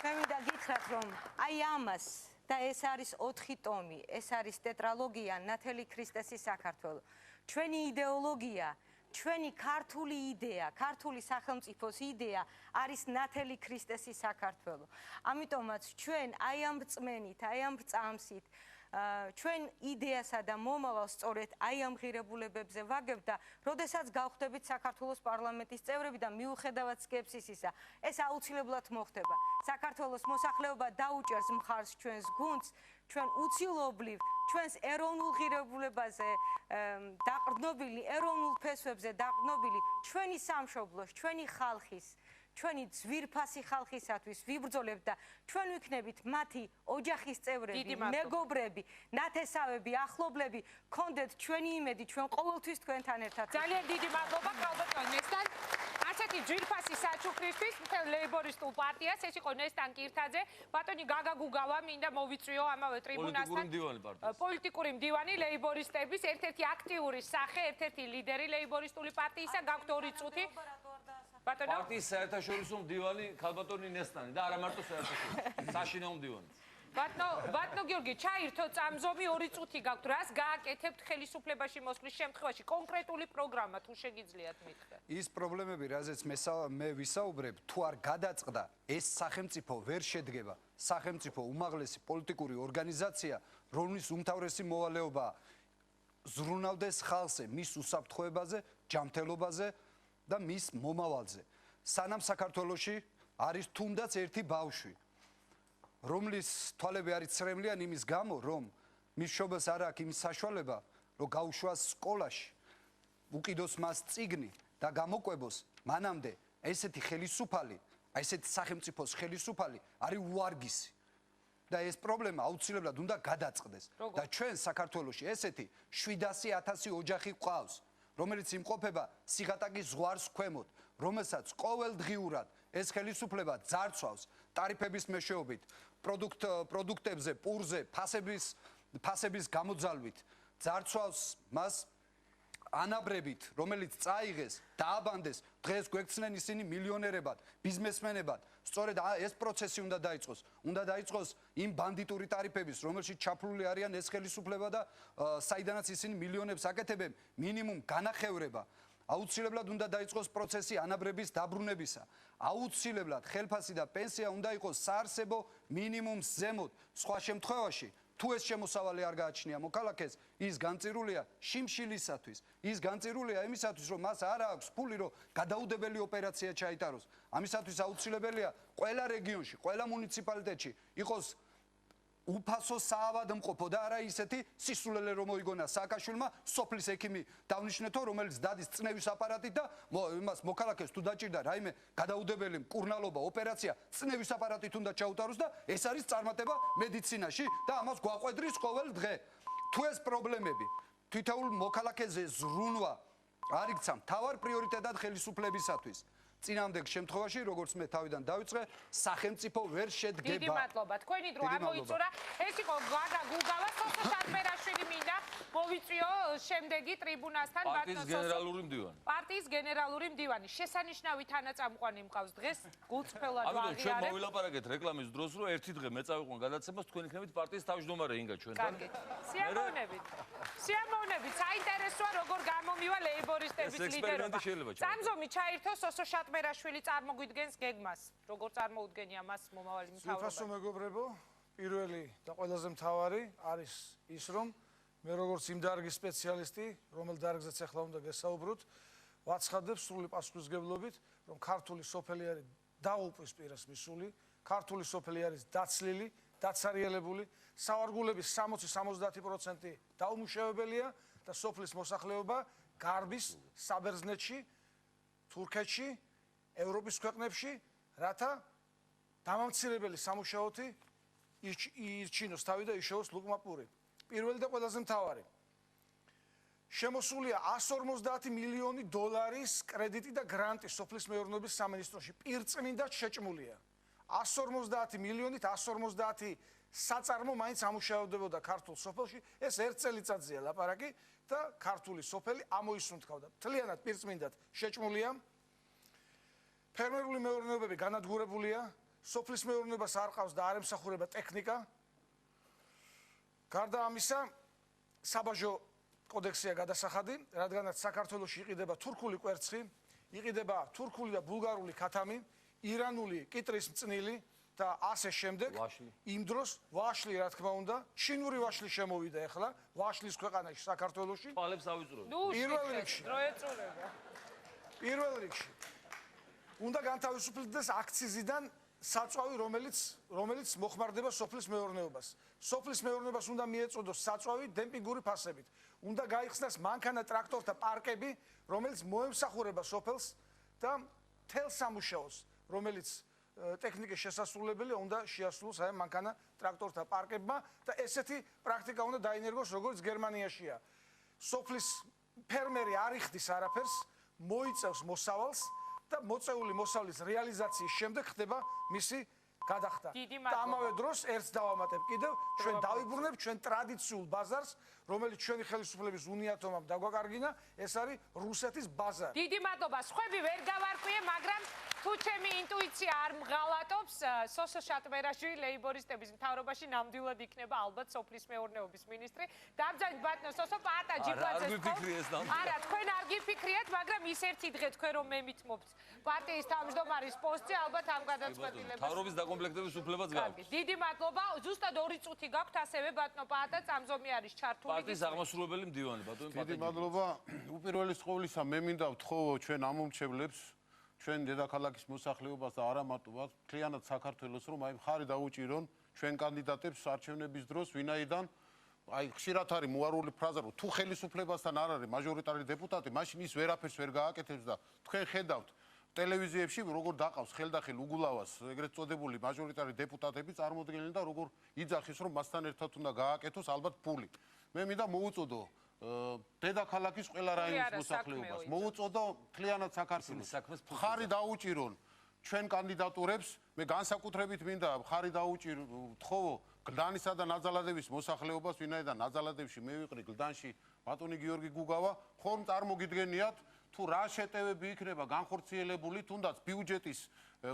მე მინდა გითხრათ, რომ აი ამას და ეს არის 4 ტომი, ეს არის ტეტრალოგია ნათელი ქრისტესის საქართველო. ჩვენი იდეოლოგია, ჩვენი ქართული იდეა, ქართული სახელმწიფოს იდეა არის ნათელი ქრისტესის საქართველო. ამიტომაც ჩვენ აი ამ რწმენით, აი ამ წამსით ჩვენ იდეასა და მომავალს სწორედ აი ამ ღირებულებებზე ვაგებთ და როდესაც გავხდებით საქართველოს პარლამენტის წევრები და მიუხედავად სკეპსისისა, ეს აუცილებლად მოხდება. საქართველოს მოსახლეობა დაუჭერს მხარს ჩვენს გუნდს, ჩვენ უცილობლივ ჩვენს ეროვნულ ღირებულებაზე დაყრდნობილი, ეროვნულ ფესვებზე დაყრდნობილი ჩვენი სამშობლოს, ჩვენი ხალხის ჩვენი ძვირფასი ხალხისათვის ვიბრძოლებთ და ჩვენ ვიქნებით მათი ოჯახის წევრები, მეგობრები, ნათესავები, ახლობლები, გქონდეთ ჩვენი იმედი, ჩვენ ყოველთვის თქვენთან ერთად. ძალიან დიდი მადლობა ქალბატონ ნესტან. ასეთი ძვირფასი საჩუქრისთვის მთელ ლეიბორისტულ პარტიას, ეს იყო ნესტან კირთაძე, ბატონი გაგა გუგავა მინდა მოვიწვიო ამავე ტრიბუნასთან. პოლიტიკური მდივანი ლეიბორისტების, ერთ-ერთი აქტიური სახე, ერთ-ერთი ლიდერი ლეიბორისტული პარტიისა, გაქვთ 2 წუთი. პარტიის საერთაშორისო მდივანი ქალბატონი ნესტანი და არა მარტო საერთაშორისო, საშინაო მდივანი. ბატონო გიორგი, ჩაირთო წამზომი 2 წუთი გაქვთ. რას გააკეთებთ ხელისუფლებაში მოსვლის შემთხვევაში? კონკრეტული პროგრამა თუ შეგიძლიათ მითხრათ. ის პრობლემები, რაზეც მე ვისაუბრებ, თუ არ გადაწყდა, ეს სახელმწიფო ვერ შედგება. სახელმწიფო უმაღლესი პოლიტიკური ორგანიზაცია, რომლის უმთავრესი მოვალეობაა ზრუნავდეს ხალხზე, მის უსაფრთხოებაზე, ჯანმრთელობაზე და მის მომავალზე. სანამ საქართველოში არის თუნდაც ერთი ბავშვი, რომლის თვალები არის ცრემლიანი იმის გამო, რომ მის მშობელს არ აქვს იმის საშუალება, რომ გაუშვას სკოლაში, უკიდოს მას წიგნი და გამოკვებოს, მანამდე ესეთი ხელისუფალი, ესეთი სახელმწიფოს ხელისუფალი არის უარგისი. და ეს პრობლემა აუცილებლად უნდა გადაწყდეს. და ჩვენ საქართველოში ესეთი 700.000 ოჯახი გვყავს, რომელიც იმყოფება სიღატაკის ზღვარს ქვემოთ, რომელსაც ყოველდღიურად ეს ხელისუფლება ძარცვავს ტარიფების მეშვეობით, პროდუქტებზე, პურზე, ფასების გამოძალვით, ძარცვავს მას ანაბრებით, რომელიც წაიღეს, დააბანდეს, დღეს გვექცნენ ისინი მილიონერებად, ბიზნესმენებად. სწორედ ეს პროცესი უნდა დაიწყოს. უნდა დაიწყოს იმ ბანდიტური ტარიფების, რომელშიც ჩაფლული არიან ეს ხელისუფლება და საიდანაც ისინი მილიონებს აკეთებენ, მინიმუმ განახევრება. აუცილებლად უნდა დაიწყოს პროცესი ანაბრების დაბრუნებისა. აუცილებლად ხელფასი და პენსია უნდა იყოს საარსებო მინიმუმს ზემოთ. სხვა შემთხვევაში თუ ეს შემოსავალი არ გააჩნია მოქალაქეს, ის განწირულია შიმშილისათვის, ის განწირულია იმისათვის, რომ მას არ აქვს ფული, რომ გადაუდებელი ოპერაცია ჩაიტაროს. ამისათვის აუცილებელია ყველა რეგიონში, ყველა მუნიციპალიტეტში იყოს უფასო საავადმყოფო და არა ისეთი სისულელე რომ მოიგონა სააკაშვილმა სოფლის ექიმი დავნიშნეთო, რომელიც დადის წნევის აპარატით და იმას მოქალაქეს თუ დაჭირდა რაიმე გადაუდებელი მკურნალობა ოპერაცია წნევის აპარატით უნდა ჩაუტაროს და ეს არის წარმატება მედიცინაში და ამას გვაყვედრის ყოველ დღე. თუ ეს პრობლემები თითოეულ მოქალაქეზე ზრუნვა არ იქცა მთავარ პრიორიტეტად ხელისუფლებისათვის, წინამდელ შემთხვევაში, როგორც მე თავიდან დავიწყე, სახელმწიფო ვერ შედგება. დიდი მადლობა. თქვენი დრო ამოიწურა. ეს იყო გაგა გუგავა, სოსო სატმერაშვილი მინდა მოვიწვიო შემდეგი ტრიბუნასთან პარტიის გენერალური მდივანი. პარტიის გენერალური მდივანი. შესანიშნავი თანაწამყვანი მყავს დღეს გულწრფელად ვაღიარებ. ამიტომ ჩვენ მოვილაპარაკეთ რეკლამის დროს, რომ ერთი დღე მე წავიყვან გადაცემას, თქვენ იქნებით პარტიის თავმჯდომარე ინგა ჩვენთან. კარგი. სიამოვნებით. სიამოვნებით. საინტერესოა როგორ გამომივა ლეიბორისტების ლიდერობა. წამზომი ჩაირთო სოსო მერაშვილი წარმოგვიდგენს გეგმას. როგორ წარმოუდგენია მას მომავალი მთავრობა? ძვირფასო მეგობრებო, პირველი და ყველაზე მთავარი არის ის, რომ მე როგორც იმ დარგის სპეციალისტი, რომელ დარგზეც ახლა უნდა გესაუბროთ, ვაცხადებ სრული პასუხისმგებლობით, რომ ქართული სოფელი არის დაუპირისპირეს მისული, ქართული სოფელი არის დაცლილი, დაცარიელებული, სავარგულების 60-70% დაუმუშავებელია და სოფლის მოსახლეობა გარბის საბერძნეთში, თურქეთში, ევროპის ქვეყნებში, რათა დამამცირებელი სამუშაოთი ირჩინოს თავი და იშოვოს ლუკმა პური. პირველი და ყველაზე მთავარი. შემოსულია 150 მილიონი დოლარის კრედიტი და გრანტი სოფლის მეურნეობის სამინისტროში. პირწმინდად შეჭმულია. 150 მილიონით 150 საწარმო მაინც ამუშავებდებოდა ქართულ სოფელში. ეს ერთ წელიწადზეა ლაპარაკი და ქართული სოფელი ამოისუნთქავდა. მთლიანად პირწმინდად შეჭმულია. ფერმერული მეურნეობები განადგურებულია, სოფლის მეურნეობას არ ყავს და არ ემსახურება ტექნიკა. გარდა ამისა, საბაჟო კოდექსია გადასახადი, რადგანაც საქართველოში იყიდება თურქული კვერცხი, იყიდება თურქული და ბულგარული ქათამი, ირანული კიტრის მწნილი და ასე შემდეგ. იმ დროს ვაშლი, რა თქმა უნდა, ჩინური ვაშლი შემოვიდა ახლა, ვაშლის ქვეყანაში საქართველოში. თვალებს ავიწროებთ. პირველ რიგში. უნდა განთავისუფლდეს აქციზიდან საწვავი, რომელიც მოხმარდება სოფლის მეურნეობას. სოფლის მეურნეობას უნდა მიეწოდოს საწვავი დემპინგური ფასებით. უნდა გაიხსნას მანქანა ტრაქტორთა პარკები, რომელიც მოემსახურება სოფელს და მთელ სამუშაოს, რომელიც ტექნიკის შესასრულებელია, უნდა შეასრულოს აი მანქანა ტრაქტორთა პარკებმა და ესეთი პრაქტიკა უნდა დაინერგოს, როგორც გერმანიაშია. სოფლის ფერმერი არ იხდის არაფერს, მოიწევს მოსავალს და მოწეული მოსავლის რეალიზაციის შემდეგ ხდება მისი გადახდა. და ამავე დროს ერთს დავამატებ კიდევ, ჩვენ დავიბრუნებთ ჩვენ ტრადიციულ ბაზარს, რომელიც ჩვენი ხელისუფლების უნიათომამ დაგვაკარგინა, ეს არის რუსეთის ბაზარი. დიდი მადლობა. სხვები ვერ გავარკვიე, მაგრამ თუ ჩემი ინტუიცია არ მღალატობს, სოსო შატბერაშვილი ლეიბორისტების მთავრობაში ნამდვილად იქნება ალბათ სოფლის მეურნეობის მინისტრი. დამძანით ბატონო სოსო პაატა ჯიგვაძეს. არა, თქვენ არ გიფიქრიათ, მაგრამ ის ერთი დღე თქვენ რომ მემითმობთ პარტიის თავმჯდომარის პოსტზე, ალბათ ამ გადაწყვეტილებას. მთავრობის დაკომპლექტების უფლებაც გაქვთ. დიდი მადლობა. ზუსტად 2 წუთი გაქვთ, ასევე ბატონო პაატა წამზომი არის ჩართული. პარტიის აღმასრულებელი მდივანი ბატონო პაატა. დიდი მადლობა. უპირველეს ყოვლისა მე მინდა ვთხოვო ჩვენ ამომრჩევლებს ჩვენ დედაქალაქის მოსახლეობას და არა მარტო მთლიანად საქართველოს რომ აი მხარი დაუჭირონ ჩვენ კანდიდატებს არჩევნების დროს ვინაიდან აი ხშირად არის მოარული ფრაზა რომ თუ ხელისუფლებასთან არ არის მაჟორიტარი დეპუტატი მაშინ ის ვერაფერს ვერ გააკეთებს და თქვენ ხედავთ ტელევიზიებში როგორ დაყავს ხელდახელ უგულავას ეგრეთ წოდებული მაჟორიტარი დეპუტატები წარმოდგენილი და როგორ იძახის რომ მასთან ერთად უნდა გააკეთოს ალბათ ფული მე მინდა მოუწოდო დედაქალაქის ყველა რაიონის მოსახლეობას მოუწოდო მთლიანად საქართველოს მხარი დაუჭირონ ჩვენ კანდიდატურებს მე განსაკუთრებით მინდა მხარი დაუჭირო ვთხოვო გლდანისა და ნაძალადევის მოსახლეობას ვინაიდან ნაძალადევში მე ვიყრი გლდანში ბატონი გიორგი გუგავა ხომ წარმოგიდგენიათ თუ რა შეტევები იქნება განხორციელებული თუნდაც ბიუჯეტის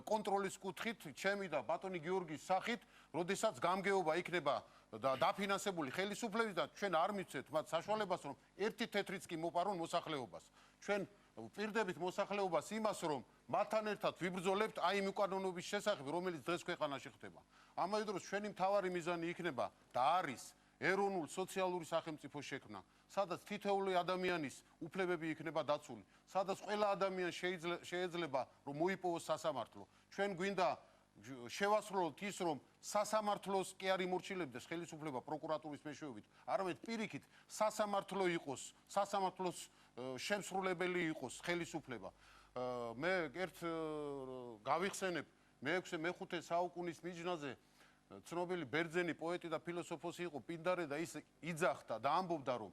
კონტროლის კუთხით ჩემი და ბატონი გიორგის სახით როდესაც გამგეობა იქნება და დაფინანსებული ხელისუფლების და ჩვენ არ მივცეთ მათ საშუალებას რომ ერთი თეთრიც კი მოპარონ მოსახლეობას ჩვენ ვპირდებით მოსახლეობას იმას რომ მათთან ერთად ვიბრძოლებთ აი იმ უკანონობის შესახებ რომელიც დღეს ქვეყანაში ხდება ამავე დროს ჩვენი მთავარი მიზანი იქნება და არის ეროვნულ სოციალური სახელმწიფო შექმნა სადაც თითოეული ადამიანის უფლებები იქნება დაცული სადაც ყველა ადამიანს შეიძლება რომ მოიპოვოს სასამართლო ჩვენ გვინდა შევასრულოთ ის რომ სასამართლოს კი არ იმორჩილებდეს ხელისუფლება პროკურატურის მეშვეობით არამედ პირიქით სასამართლო იყოს სასამართლოს შემსრულებელი იყოს ხელისუფლება მე ერთ გავიხსენებ მე-6-მე-5 საუკუნის მიჯნაზე ცნობილი ბერძენი პოეტი და ფილოსოფოსი იყო პინდარე და ის იძახდა და ამბობდა რომ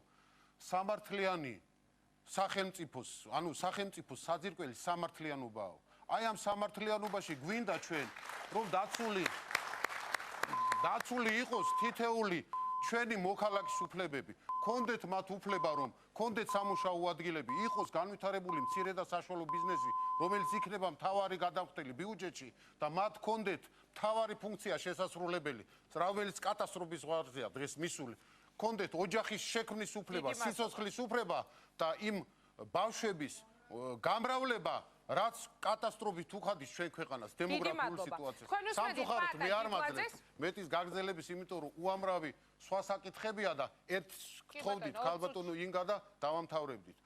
სამართლიანი სახელმწიფოს ანუ სახელმწიფოს საძირკველი სამართლიანობაა აი ამ სამართლიანობაში გვინდა ჩვენ რომ დაცული იყოს თითეული ჩვენი მოქალაქის უფლებები კონდეთ მათ უფლება რომ კონდეთ სამუშაო ადგილები იყოს განვითარებული მცირე და საშუალო ბიზნესი რომელიც იქნება მთავარი გადამხდელი ბიუჯეტში და მათ კონდეთ მთავარი ფუნქცია შესასრულებელი რომელიც კატასტროფის ზღვარზეა დღეს მისული კონდეთ ოჯახის შექმნის უფლება სიცოცხლის უფლება და იმ ბავშვების გამრავლება რაც კატასტროფით უხადის ჩვენ ქვეყანას დემოგრაფიული სიტუაციას. სამწუხაროდ მე არ მაძლევ მეტის გაგრძელების, იმიტომ რომ უამრავი სხვა საკითხებია და ერთ გთხოვდით ქალბატონო ინგა და დავამთავრებდით.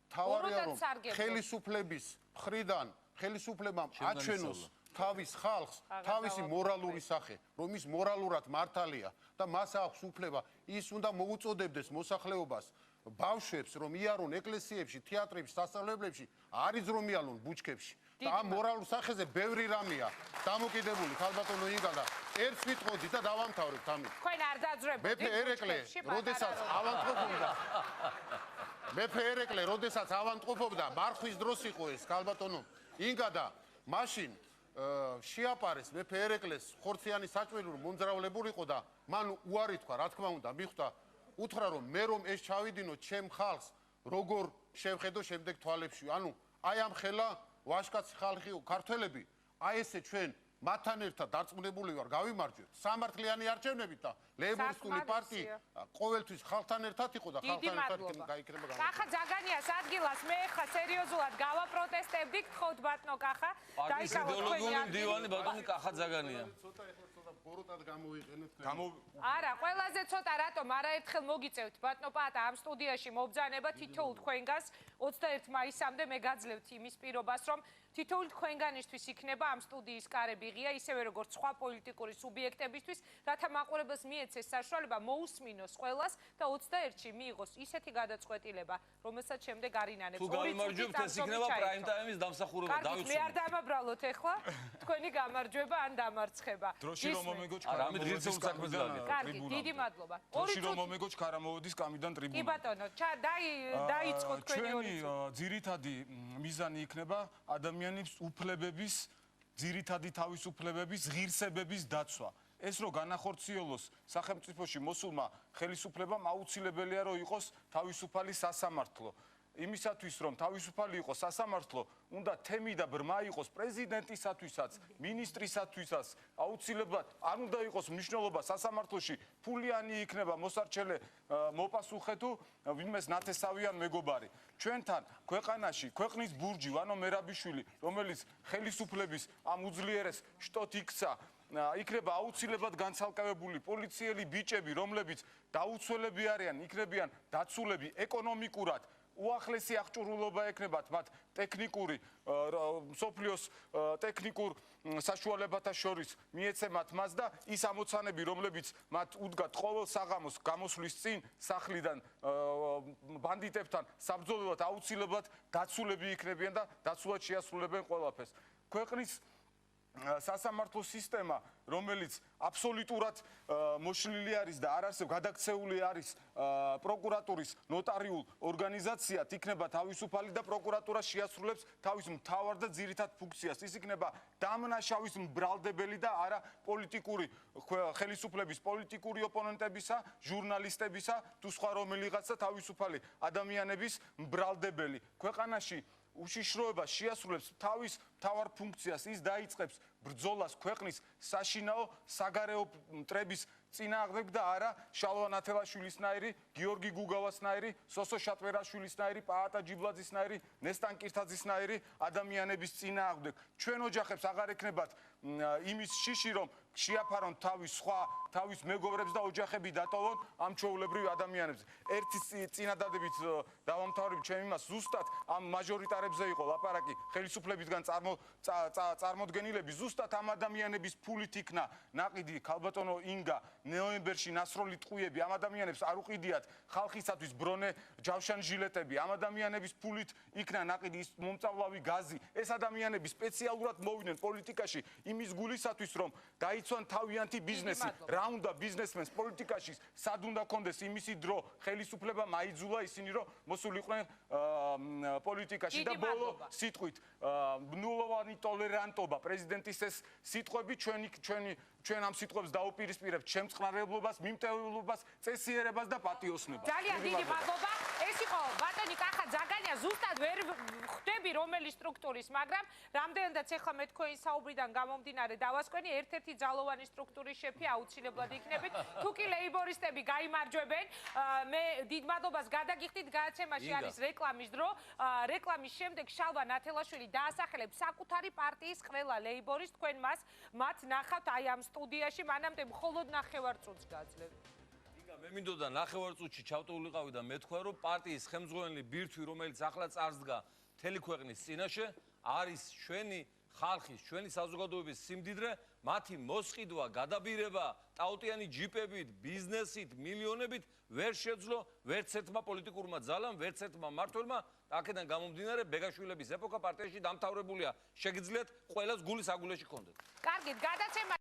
თავარია რომ ხელისუფლების მხრიდან ხელისუფლებამ აჩვენოს თავის ხალხს თავისი მორალური სახე, რომ ის მორალურად მართალია და მას აქვს უფლება, ის უნდა მოუწოდებდეს მოსახლეობას ბავშვებს რომ იარონ ეკლესიებში, თეატრებში, სასწავლებლებში, არ იზრომიალონ ბუჩქებში. და ამ მორალურ სახეზე ბევრი რამეა დამოკიდებული ქალბატონო ინგა და ერთს ვიტყოდი და დავამთავრებთ ამით. თქვენ არ დაძრებოდით. მეფე ერეკლე, როდესაც ავანტყოფობდა, მარხვის დროს იყო ეს ქალბატონო ინგა და მაშინ შეაპარეს მეფე ერეკლეს ხორციანი საჭმელი მომძრავლებულიყო და მან უარი თქვა, რა თქმა უნდა, მიხვდა უთხრა რომ მე რომ ეს ჩავიდინო ჩემ ხალხს როგორ შევხედო შემდეგ თვალებში ანუ აი ამ ხელა ვაშკაცი ხალხიო ქართველები აი ესე ჩვენ მათთან ერთად დარწმუნებული ვარ, გავიმარჯვებთ. სამართლიანი არჩევნებით და ლეიბორისტული პარტია ყოველთვის ხალხთან ერთად იყო და ხალხთან ერთად გაიქნება გამარჯვება. კახა ზაგანიას ადგილას მე ხა სერიოზულად გავაპროტესტებდი, გთხოვთ ბატონო კახა. პარტიის იდეოლოგიური მდივანი ბატონი კახა ზაგანია. ცოტა ბოროტად გამოიყენეთ. არა, ყველაზე ცოტა რატომ არაერთხელ მოგიწევთ ბატონო პატა ამ სტუდიაში მობძანება თითოეულ თქვენგანს 21 მაისამდე მე გაძლევთ იმის პირობას, რომ თითოეულ თქვენგანისთვის იქნება ამ სტუდიის კარები ღია, ისევე როგორც სხვა პოლიტიკური სუბიექტებისთვის, რათა მაყურებელს მიეცეს საშუალება მოусმინოს ყველას და 21-ში მიიღოს ისეთი გადაწყვეტილება, რომელსაც შემდეგ არინანებს. თუ გამარჯვებთ, ეს იქნება პრაიმ ტაიმის დამსახურება დავიცნობ. მე არ დამაბრალოთ ეხლა, თქვენი გამარჯვება ან დამარცხება. დროში რომ მომეგო რამე ღირსეულ საქმეს გააკეთე. კარგი, დიდი მადლობა. დროში რომ მომეგო ჩქარა მოვოდის კამიდან ტრიბუნა. კი ბატონო, დაიწყო თქვენი ორი წუთი. ძირითადი მიზანი იქნება ადამიანის უფლებების, ძირითადი თავისუფლებების, ღირსებების დაცვა. ეს რო განახორციელოს სახელმწიფოში მოსულმა ხელისუფლებამ აუცილებელია რომ იყოს თავისუფალი სასამართლო. იმისათვის რომ თავისუფალი იყოს სასამართლო, უნდა თემი და ბრმა იყოს პრეზიდენტისათვისაც, მინისტრისათვისაც, აუცილებლად არ უნდა იყოს მნიშვნელობა სასამართლოში, ფულიანი იქნება მოსარჩელე მოპასუხე თუ ვინმეს ნათესავიან მეგობარი. ჩვენთან ქვეყანაში ქვეყნის ბურჯი ვანო მერაბიშვილი, რომელიც ხელისუფლების ამ უძლიერეს შტოთ იქცა, იქნება აუცილებლად განცალკევებული პოლიციელი ბიჭები, რომლებიც დაუცველები არიან, იქნებიან დაცულები ეკონომიკურად. უახლესი აღჭურვილობა ექნებათ მათ ტექნიკური სოფლიოს ტექნიკურ საშუალებათა შორის მიეცემათ მას და ის ამოცანები რომლებიც მათ უდგათ ყოველ საღამოს გამოსვლის წინ სახლიდან ბანდიტებთან საბრძოლველად აუცილებლად დაცულები იქნებიან და დაცულად შეასრულებენ ყველაფერს. ქვეყნის სასამართლო სისტემა, რომელიც აბსოლუტურად მოშლილი არის და არ არსებობს გადაქცეული არის პროკურატურის ნოტარიულ ორგანიზაციად, იქნება თავისუფალი და პროკურატურა შეასრულებს თავის მთავარ და ძირითად ფუნქციას. ის იქნება დამნაშავის მბრალდებელი და არა პოლიტიკური ხელისუფლების პოლიტიკური ოპონენტებისა, ჟურნალისტებისა თუ სხვა რომელიღაცა თავისუფალი ადამიანების მბრალდებელი. ქვეყანაში უშიშროება შეასრულებს თავის მთავარ ფუნქციას, ის დაიწყებს ბრძოლას ქვეყნის საშინაო საგარეო მტრების წინააღმდეგ და არა შალვა ნათელაშვილისნაირი, გიორგი გუგავასნაირი, სოსო შატვერაშვილისნაირი, პაატა ჯიბლაძისნაირი, ნესტან კირთაძისნაირი ადამიანების წინააღმდეგ. ჩვენ ოჯახებს აღარ ექნებათ იმის შიში, რომ შეაფარონ თავის მეგობრებს და ოჯახები დატოვონ ამ ჩვეულებრივ ადამიანებს. ერთი წინადადებით დავამთავრებ ჩემ იმას, ზუსტად ამ მაჟორიტარებზე იყო ლაპარაკი, ხელისუფლებისგან წარმოდგენილები, ზუსტად ამ ადამიანების ფულით იქნა ნაყიდი ქალბატონო ინგა ნოემბერში ნასროლი ტყუიები, ამ ადამიანებს არ უყიდიათ ხალხისათვის ბრონე ჯავშანჟილეტები, ამ ადამიანების ფულით იქნა ნაყიდი ის მომწავლავი გაზი. ეს ადამიანები სპეციალურად მოვიდნენ პოლიტიკაში იმის გულისათვის, რომ დაიცვან თავიანთი ბიზნესი. რა უნდა ბიზნესმენს პოლიტიკაში, სად უნდა კონდეს იმისი დრო, ხელისუფლება მაიძულა ისინი, რომ მოსულიყვნენ პოლიტიკაში და ბოლო სიტყვით ნულოვანი ტოლერანტობა პრეზიდენტის ეს სიტყვები ჩვენ ამ სიტყვებს დაუპირისპირებთ შემწყნარებლობას, მიმტევებლობას, წესიერებას და პატიოსნებას. ძალიან დიდი მადლობა. ეს იყო ბატონი კახა ზაგანია, ზუსტად ვერ ხვდები რომელი სტრუქტურის, მაგრამ რამდენადაც ახლა მე თქვენი საუბრიდან გამომდინარე დავასკვენი, ერთ-ერთი ძალოვანი სტრუქტურის შეფი აუცილებლად იქნებით. თუ კი ლეიბორისტები გაიმარჯვებენ, მე დიდ მადლობას გადაგიხდით, გადაცემაში არის რეკლამის დრო. რეკლამის შემდეგ შალვა ნათელაშვილი დაასახელებს საკუთარი პარტიის ყველა ლეიბორისტს, თქვენ მათ ნახავთ აი ამ სტუდიაში, მანამდე მხოლოდ ნახევარწუთს გაძლევთ. მე მინდოდა ნახევარწუთში ჩავტოვულიყავი და მეთქვა, რომ პარტიის ხელმძღვანელი ბირთვი, რომელიც ახლა წარსდგა მთელი ქვეყნის წინაშე, არის ჩვენი ხალხის, ჩვენი საზოგადოების სიმდიდრე, მათი მოსყიდვა, გადაბირება, ტაუტიანი ჯიპებით, ბიზნესით, მილიონებით ვერ შეძლო ვერც ერთმა პოლიტიკურმა ძალამ, ვერც ერთმა მმართველმა. აქედან გამომდინარე, ბეგაშვილების ეპოქა პარტიაში დამთავრებულია. შეგიძლიათ ყველას გულის აგულეში გქონდეთ. კარგით, გადაცემა